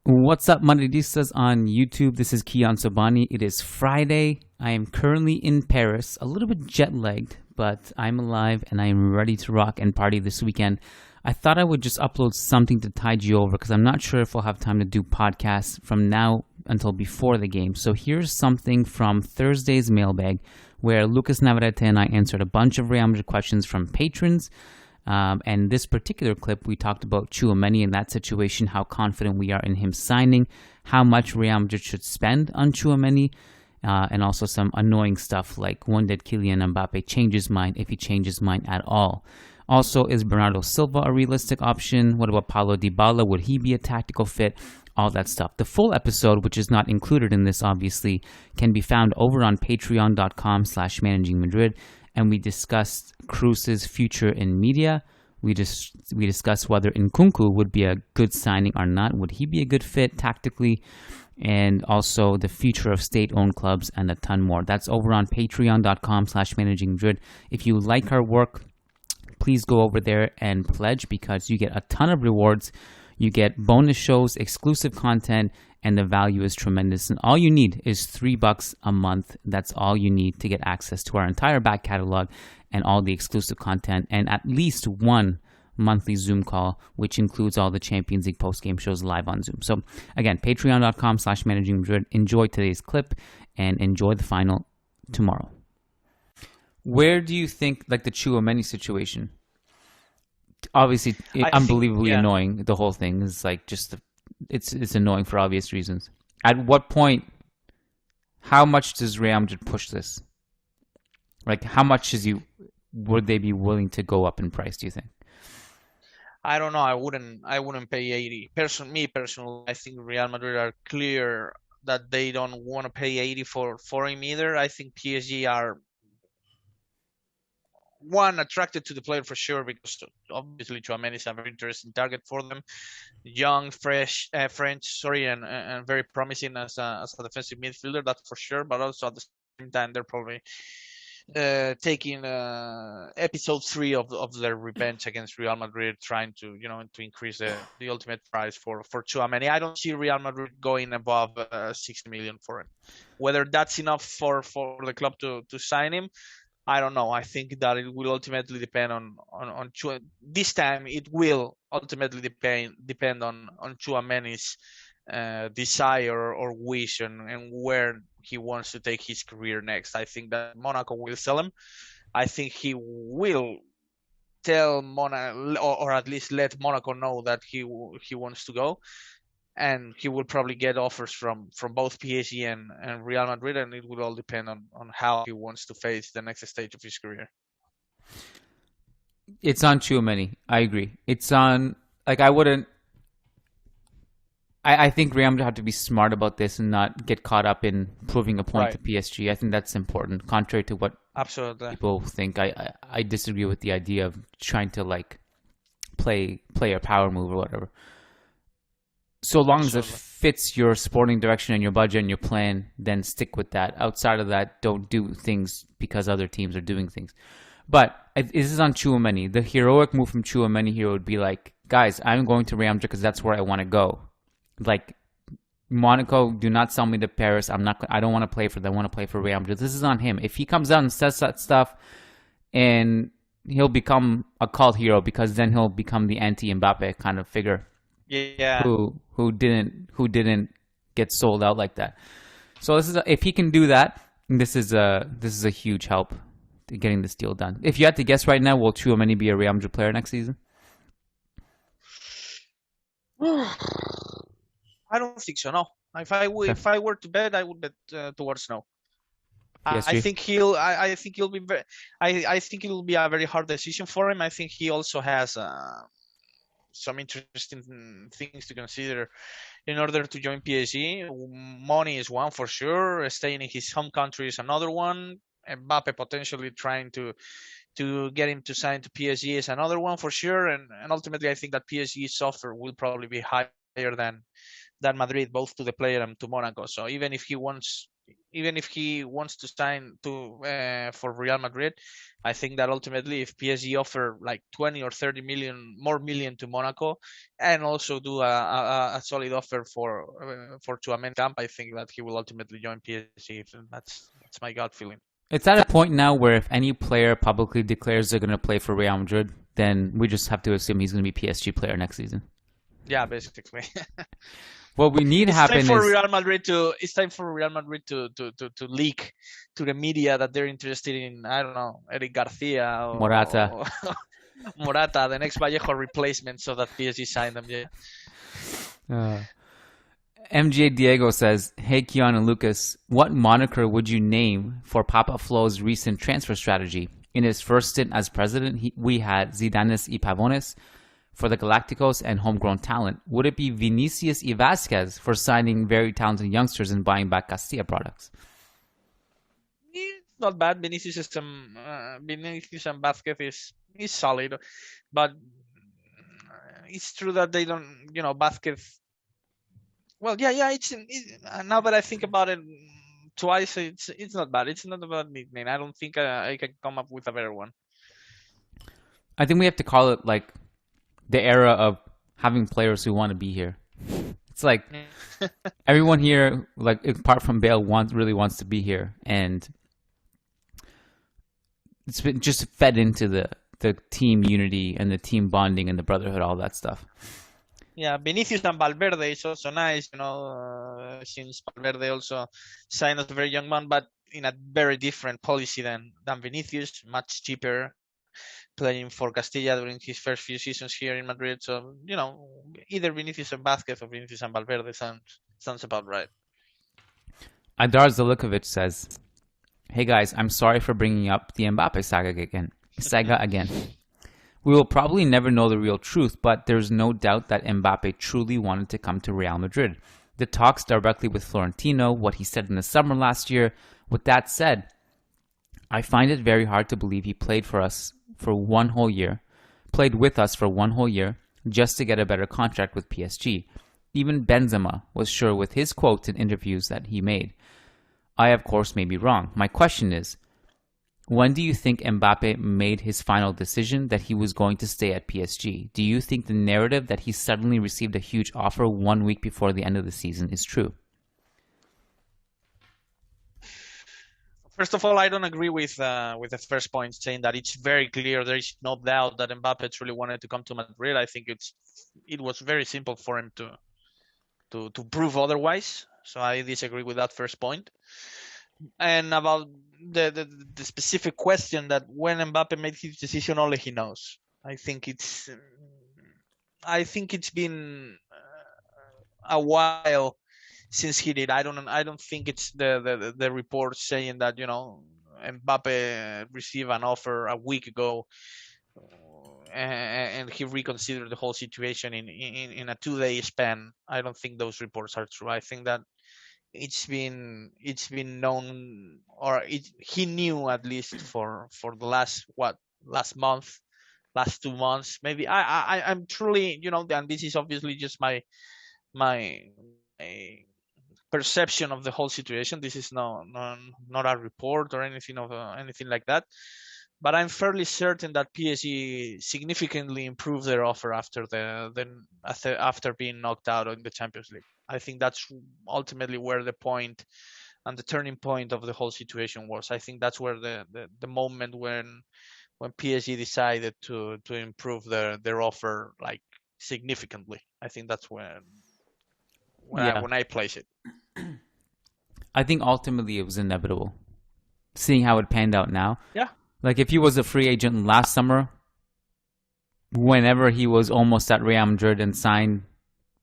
What's up, Madridistas on YouTube? This is Kylian Mbappé. It is Friday. I am currently in Paris, a little bit jet-lagged, but I'm alive and I am ready to rock and party this weekend. I thought I would just upload something to tide you over because I'm not sure if we'll have time to do podcasts from now until before the game. So here's something from Thursday's mailbag where Lucas Navarrete and I answered a bunch of Real Madrid questions from patrons. And this particular clip, we talked about Tchouameni in that situation, how confident we are in him signing, how much Real Madrid should spend on Tchouameni, and also some annoying stuff like when did Kylian Mbappé change his mind, if he changed his mind at all. Also, is Bernardo Silva a realistic option? What about Paulo Dybala? Would he be a tactical fit? All that stuff. The full episode, which is not included in this, obviously, can be found over on patreon.com/managingmadrid. And we discussed Cruz's future in media. We discussed whether Nkunku would be a good signing or not. Would he be a good fit tactically? And also the future of state-owned clubs and a ton more. That's over on patreon.com/managingmadrid. If you like our work, please go over there and pledge because you get a ton of rewards. You get bonus shows, exclusive content, and the value is tremendous. And all you need is $3 a month. That's all you need to get access to our entire back catalog and all the exclusive content and at least one monthly Zoom call, which includes all the Champions League post-game shows live on Zoom. So again, patreon.com/managingmadrid. Enjoy today's clip and enjoy the final tomorrow. Where do you think, like the Tchouameni situation? Obviously, unbelievably annoying. The whole thing is like it's annoying for obvious reasons. At what point, how much does Real Madrid push this? Like, how much would they be willing to go up in price? Do you think? I don't know. I wouldn't pay 80. Me personally, I think Real Madrid are clear that they don't want to pay 80 for him either. I think PSG are attracted to the player for sure because obviously Tchouameni is a very interesting target for them. Young, fresh, French, and very promising as a defensive midfielder, that's for sure. But also at the same time, they're probably taking episode 3 of their revenge against Real Madrid, trying to increase the ultimate price for Tchouameni. I don't see Real Madrid going above 60 million for him. Whether that's enough for the club to sign him, I don't know. I think that it will ultimately depend on this time. It will ultimately depend on Tchouameni's desire or wish and where he wants to take his career next. I think that Monaco will sell him. I think he will tell Monaco, or at least let Monaco know that he wants to go. And he will probably get offers from both PSG and Real Madrid, and it will all depend on how he wants to face the next stage of his career. It's on Tchouameni. I agree. It's on, like, I think Real Madrid have to be smart about this and not get caught up in proving a point to PSG. I think that's important, contrary to what people think. I disagree with the idea of trying to, like, play a power move or whatever. So long as it fits your sporting direction and your budget and your plan, then stick with that. Outside of that, don't do things because other teams are doing things. But this is on Tchouameni. The heroic move from Tchouameni here would be like, guys, I'm going to Real Madrid because that's where I want to go. Like, Monaco, do not sell me to Paris. I don't want to play for them. I want to play for Real Madrid. This is on him. If he comes out and says that stuff, and he'll become a cult hero because then he'll become the anti-Mbappé kind of figure. Yeah. Who didn't get sold out like that. So if he can do that, this is a huge help to getting this deal done. If you had to guess right now, will Tchouameni be a Real Madrid player next season? I don't think so. No. If I were to bet, I would bet towards no. I think he'll be very. I think it will be a very hard decision for him. I think he also has some interesting things to consider in order to join PSG. Money is one for sure. Staying in his home country is another one. Mbappé potentially trying to get him to sign to PSG is another one for sure. And ultimately, I think that PSG's offer will probably be higher than Madrid, both to the player and to Monaco. So even if he wants even if he wants to sign for Real Madrid, I think that ultimately if PSG offer like 20 or 30 million to Monaco, and also do a solid offer for Tchouameni camp, I think that he will ultimately join PSG. That's my gut feeling. It's at a point now where if any player publicly declares they're going to play for Real Madrid, then we just have to assume he's going to be PSG player next season. Yeah, basically. What we need to happen it's time for Real Madrid to leak to the media that they're interested in, I don't know, Eric Garcia or Morata. Morata, the next Vallejo replacement, so that PSG signed them. Yeah. MJ Diego says, "Hey Keon and Lucas, what moniker would you name for Papa Flo's recent transfer strategy? In his first stint as president, we had Zidanes y Pavones for the Galacticos and homegrown talent. Would it be Vinicius y Vasquez for signing very talented youngsters and buying back Castilla products?" It's not bad. Vinicius and Vasquez is solid, but it's true that they don't. Vasquez. Well, yeah. It's now that I think about it twice, it's not bad. It's not a bad nickname. I don't think I can come up with a better one. I think we have to call it like the era of having players who want to be here. It's like everyone here, like apart from Bale, really wants to be here, and it's been just fed into the team unity and the team bonding and the brotherhood, all that stuff. Yeah, Vinicius and Valverde is also nice, since Valverde also signed as a very young man, but in a very different policy than Vinicius, much cheaper, playing for Castilla during his first few seasons here in Madrid. So, either Vinicius and Vasquez or Vinicius and Valverde sounds about right. Adar Zalikovic says, "Hey guys, I'm sorry for bringing up the Mbappé saga again. We will probably never know the real truth, but there's no doubt that Mbappé truly wanted to come to Real Madrid. The talks directly with Florentino, what he said in the summer last year. With that said, I find it very hard to believe he played with us for 1 whole year, just to get a better contract with PSG. Even Benzema was sure with his quotes and interviews that he made. I, of course, may be wrong. My question is, when do you think Mbappé made his final decision that he was going to stay at PSG? Do you think the narrative that he suddenly received a huge offer 1 week before the end of the season is true?" First of all, I don't agree with the first point, saying that it's very clear. There is no doubt that Mbappé truly wanted to come to Madrid. I think it was very simple for him to prove otherwise. So I disagree with that first point. And about the specific question that when Mbappé made his decision, only he knows. I think it's been a while since he did. I don't think it's the report saying that Mbappé received an offer a week ago and he reconsidered the whole situation in a 2-day span. I don't think those reports are true. I think that it's been known, or he knew at least for the last 2 months, maybe. I'm truly, and this is obviously just my perception of the whole situation. This is not a report or anything like that. But I'm fairly certain that PSG significantly improved their offer after being knocked out in the Champions League. I think that's ultimately where the point and the turning point of the whole situation was. I think that's where the moment when PSG decided to improve their offer like significantly. I think that's when I place it. I think ultimately it was inevitable. Seeing how it panned out now. Yeah. Like if he was a free agent last summer, whenever he was almost at Real Madrid and signed,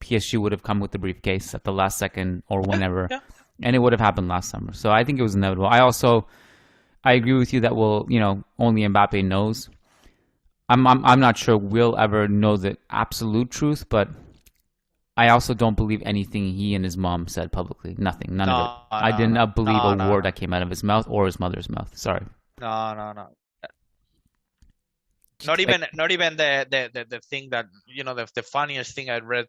PSG would have come with the briefcase at the last second or whenever. Yeah. And it would have happened last summer. So I think it was inevitable. I agree with you that only Mbappé knows. I'm not sure we'll ever know the absolute truth, but I also don't believe anything he and his mom said publicly. Nothing. None of it. I did not believe a word that came out of his mouth or his mother's mouth. Sorry. No. Not even the thing that the funniest thing I read.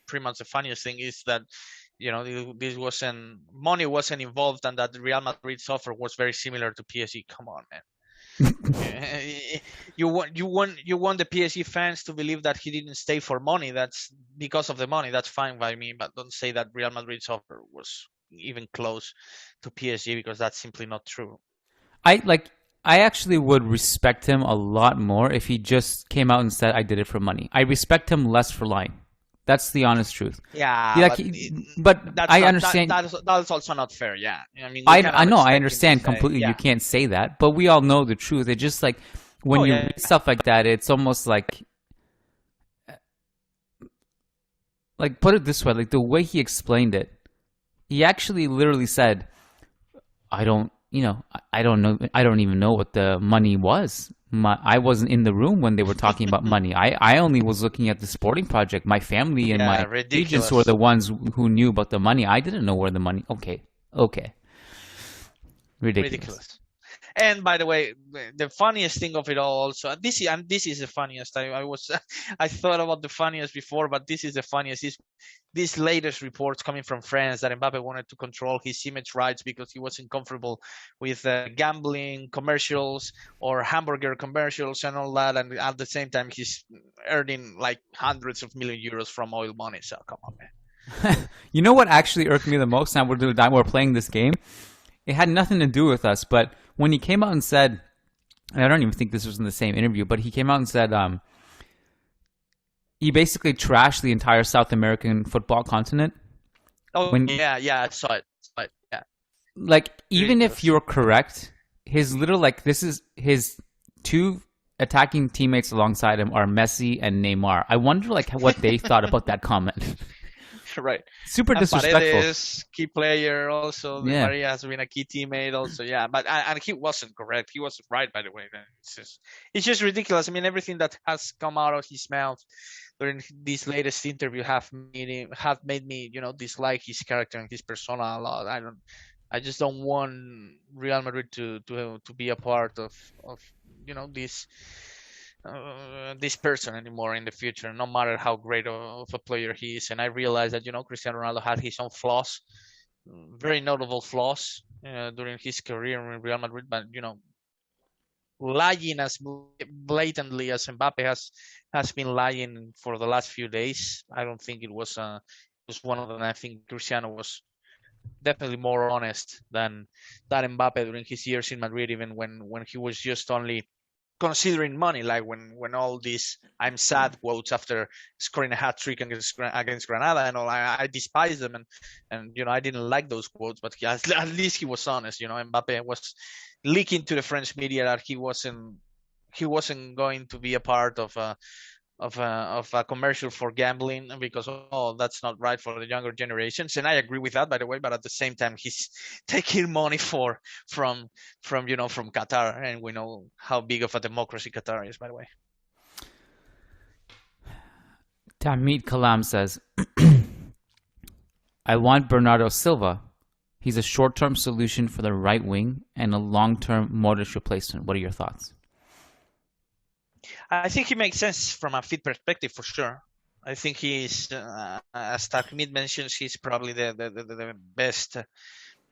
Pretty much the funniest thing is that this wasn't money wasn't involved, and that Real Madrid's offer was very similar to PSG. Come on, man. You want the PSG fans to believe that he didn't stay for money. That's because of the money. That's fine by me, but don't say that Real Madrid's offer was even close to PSG, because that's simply not true. I actually would respect him a lot more if he just came out and said, I did it for money. I respect him less for lying. That's the honest truth. Yeah, but I understand. That's also not fair. Yeah, I mean, I know, I understand completely. You can't say that, but we all know the truth. It's just like when you read stuff like that, it's almost like put it this way, like the way he explained it, he actually literally said, I don't know. I don't even know what the money was. I wasn't in the room when they were talking about money. I only was looking at the sporting project. My family and my agents were the ones who knew about the money. I didn't know where the money. Okay. Ridiculous. And by the way, the funniest thing of it all, also, this is the funniest. I thought about the funniest before, but this is the funniest. Is these latest reports coming from France that Mbappé wanted to control his image rights because he wasn't comfortable with gambling commercials or hamburger commercials and all that, and at the same time he's earning like hundreds of million euros from oil money. So come on, man. You know what actually irked me the most? Now we're playing this game. It had nothing to do with us, but when he came out and said, and I don't even think this was in the same interview, but he came out and said he basically trashed the entire South American football continent. Yeah, I saw it. Yeah. Like, even if you're correct, his this is his two attacking teammates alongside him are Messi and Neymar. I wonder what they thought about that comment. Right. Super disrespectful. Paredes, key player also. Yeah. Maria has been a key teammate also. Yeah, but and he wasn't correct. He wasn't right, by the way. It's just ridiculous. I mean, everything that has come out of his mouth during this latest interview have made me, dislike his character and his persona a lot. I just don't want Real Madrid to be a part of this person anymore in the future, no matter how great of a player he is. And I realize that Cristiano Ronaldo had his own flaws, very notable flaws during his career in Real Madrid, but lying as blatantly as Mbappe has been lying for the last few days, I don't think it was one of them. I think Cristiano was definitely more honest than Mbappe during his years in Madrid, even when he was just only considering money, like when all these "I'm sad" quotes after scoring a hat trick against Granada and all. I despise them, and I didn't like those quotes, but at least he was honest. Mbappe was leaking to the French media that he wasn't going to be a part of a commercial for gambling because that's not right for the younger generations, and I agree with that, by the way. But at the same time, he's taking money from Qatar, and we know how big of a democracy Qatar is, by the way. Tamid Kalam says, I want Bernardo Silva. He's a short-term solution for the right wing and a long-term Modric replacement. What are your thoughts? I think he makes sense from a fit perspective, for sure. I think he's, as Tamid mentions, he's probably the best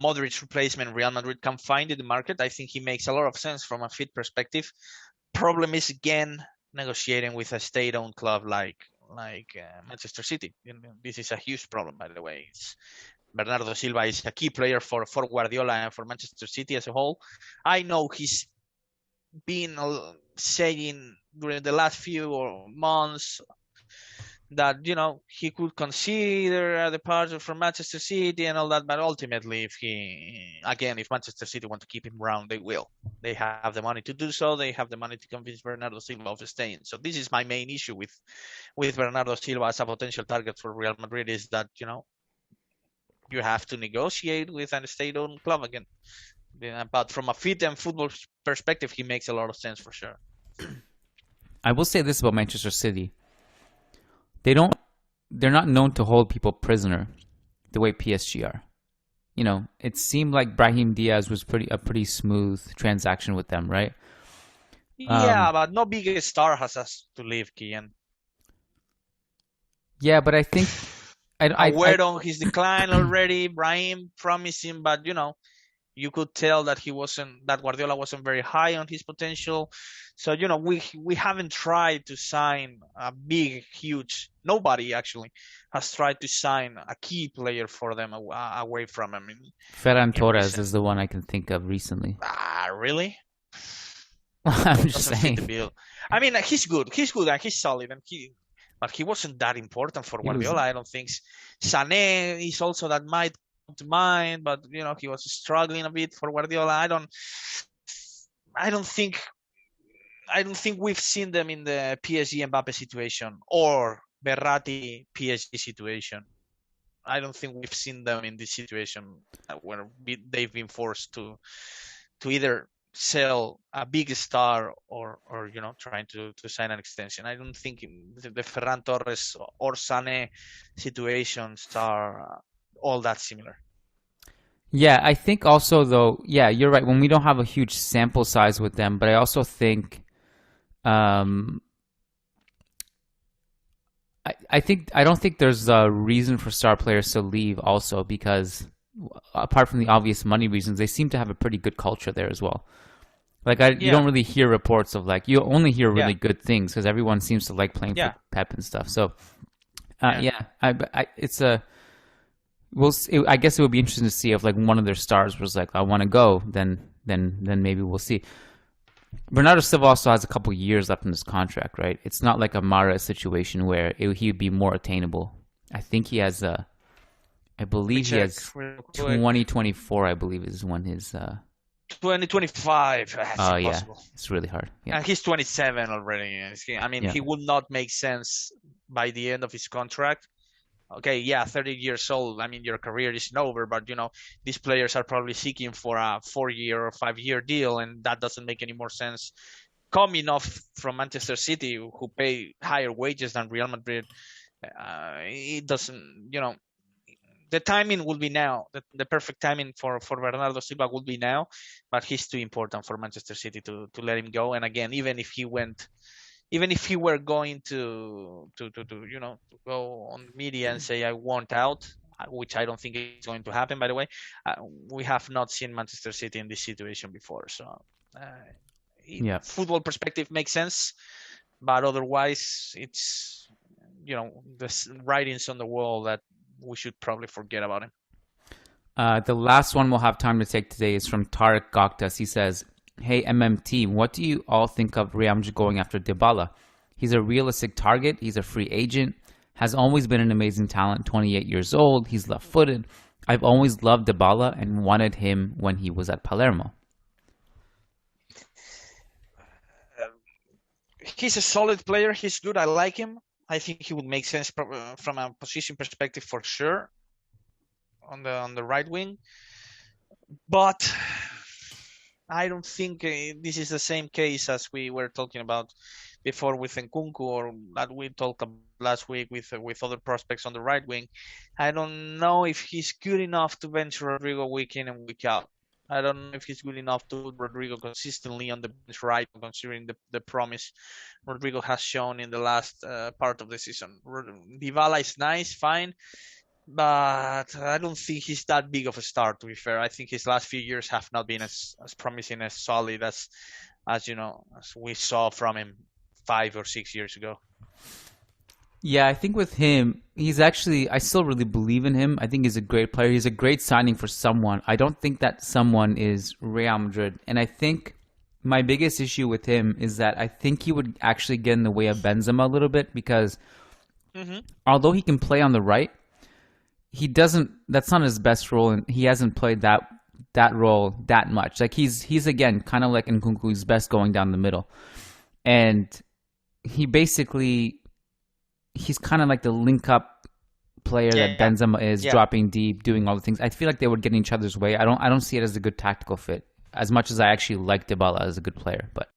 Modric replacement Real Madrid can find in the market. I think he makes a lot of sense from a fit perspective. Problem is, again, negotiating with a state-owned club like Manchester City. This is a huge problem, by the way. Bernardo Silva is a key player for Guardiola and for Manchester City as a whole. I know he's been saying during the last few months that he could consider a departure from Manchester City and all that, but ultimately, if Manchester City want to keep him around, they will. They have the money to do so. They have the money to convince Bernardo Silva of staying. So this is my main issue with Bernardo Silva as a potential target for Real Madrid, is that you have to negotiate with a state-owned club again. But from a fit and football perspective, he makes a lot of sense for sure. I will say this about Manchester City. They're not known to hold people prisoner the way PSG are. It seemed like Brahim Diaz was a pretty smooth transaction with them, right? Yeah, but no big star has us to leave, Kylian. Yeah, but I think I Aware on his decline already. Brahim promising, but you could tell that that Guardiola wasn't very high on his potential. So we haven't tried to sign a big, huge. Nobody actually has tried to sign a key player for them away from him. Ferran In Torres recent. is the one I can think of recently. Really? I'm just Doesn't fit the saying. bill. I mean, he's good, and he's solid, but he wasn't that important for He was Guardiola. I don't think. Sané is also that might come to mind, but he was struggling a bit for Guardiola. I don't think we've seen them in the PSG Mbappé situation or Berratti PSG situation. I don't think we've seen them in this situation where they've been forced to either sell a big star or trying to sign an extension. I don't think the Ferran Torres or Sané situations are all that similar. Yeah, I think also though, yeah, you're right. When we don't have a huge sample size with them, but I also think, I don't think there's a reason for star players to leave also because apart from the obvious money reasons, they seem to have a pretty good culture there as well. Like you don't really hear reports of you only hear really good things because everyone seems to like playing for Pep and stuff. So, it's a. I guess it would be interesting to see if one of their stars was I want to go. Then maybe we'll see. Bernardo Silva also has a couple years left in his contract, right? It's not like a Mara situation where he would be more attainable. I think he has I believe he has 2024. I believe is when his. 2025. Oh yeah, it's really hard. Yeah. And he's 27 already. I mean, he would not make sense by the end of his contract. Okay, 30 years old. I mean, your career isn't over, but these players are probably seeking for a 4-year or 5-year deal, and that doesn't make any more sense. Coming off from Manchester City, who pay higher wages than Real Madrid, it doesn't. The timing will be now. The perfect timing for Bernardo Silva would be now, but he's too important for Manchester City to let him go. And again, even if he were going to go on media and say I want out, which I don't think is going to happen, by the way, we have not seen Manchester City in this situation before. So, football perspective makes sense, but otherwise, it's the writings on the wall that we should probably forget about him. The last one we'll have time to take today is from Tarek Goktas. He says, "Hey MMT, what do you all think of Real Madrid going after Dybala? He's a realistic target. He's a free agent. Has always been an amazing talent. 28 years old. He's left-footed. I've always loved Dybala and wanted him when he was at Palermo." He's a solid player. He's good. I like him. I think he would make sense from a position perspective for sure on the right wing, but I don't think this is the same case as we were talking about before with Nkunku, or that we talked about last week with other prospects on the right wing. I don't know if he's good enough to bench Rodrigo week in and week out. I don't know if he's good enough to put Rodrigo consistently on the bench, right, considering the promise Rodrigo has shown in the last part of the season. Dybala is nice, fine, but I don't think he's that big of a star, to be fair. I think his last few years have not been as promising, as solid as we saw from him 5 or 6 years ago. Yeah, I think with him, I still really believe in him. I think he's a great player. He's a great signing for someone. I don't think that someone is Real Madrid. And I think my biggest issue with him is that I think he would actually get in the way of Benzema a little bit because although he can play on the right, that's not his best role, and he hasn't played that role that much. Like he's again kind of like Nkunku, he's best going down the middle. And he's kind of like the link-up player that Benzema is, dropping deep, doing all the things. I feel like they would get in each other's way. I don't see it as a good tactical fit, as much as I actually like Dybala as a good player. But